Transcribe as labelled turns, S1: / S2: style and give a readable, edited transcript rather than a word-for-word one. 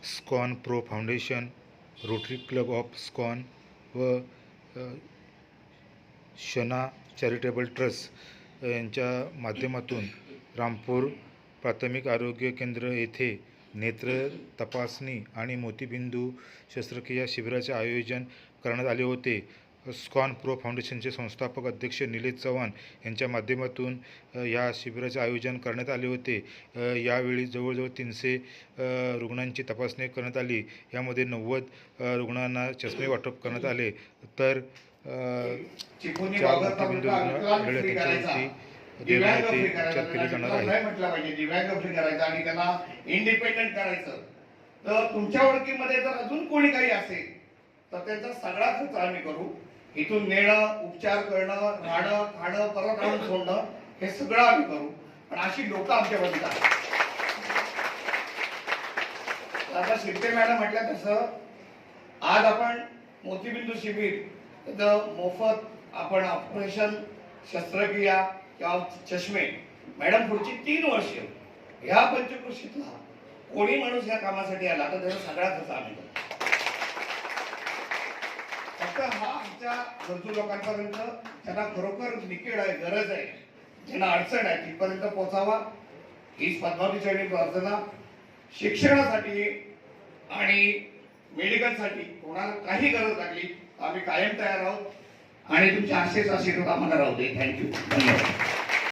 S1: स्कॉन प्रो foundation, rotary club of स्कॉन व शना चॅरिटेबल ट्रस्ट यांच्या माध्यमातून रामपूर प्राथमिक आरोग्य केंद्र येथे नेत्र तपासणी आणि मोतीबिंदू शस्त्रक्रिया शिबिराचे आयोजन करण्यात आले होते. स्कॉन प्रो फाउंडेशनचे संस्थापक अध्यक्ष निलेश चव्हाण यांच्या माध्यमातून या शिबिराचे आयोजन करण्यात आले होते. यावेळी जवळजवळ 300 रुग्णांची तपासणी करण्यात आली. यामध्ये 90 रुग्णांना चष्मे वाटप करण्यात आले, तर 4 मोतीबिंदू रुग्ण आढळले त्यांच्यावरती देवनागरी उपचार केले जाणार आहेत.
S2: म्हटलं पाहिजे दिव्यांग फ्री करायचं आणि त्यांना इंडिपेंडेंट करायचं. तर तुमच्या ओळखीमध्ये जर अजून कोणी काही असेल तर त्यांचा सगळा खर्च आम्ही करू. इथून नेणं, उपचार करणं, राहणं, खाणं, परत आणून सोडणं हे सगळं आम्ही करू. पण अशी लोक आमच्यामध्ये आहेत. आता शिर्के मॅडम म्हटलं तसं आज आपण मोतीबिंदू शिबिर मोफत आपण ऑपरेशन शस्त्रक्रिया किंवा चष्मे मॅडम पुढची 3 वर्ष ह्या पंचकृषीतला कोणी माणूस या कामासाठी आला तर त्याचा सगळा खर्च आम्ही करू. फक्त हा आमच्या गरजू लोकांपर्यंत त्यांना खरोखर निकेड आहे, गरज आहे, ज्यांना अडचण आहे तिथपर्यंत पोहोचावा हीच पद्मावतीचरणी प्रार्थना. शिक्षणासाठी आणि मेडिकलसाठी कोणाला काही गरज लागली आम्ही कायम तयार आहोत आणि तुमच्या आशेचा आशीर्वाद आम्हाला राहू दे. थँक्यू. धन्यवाद.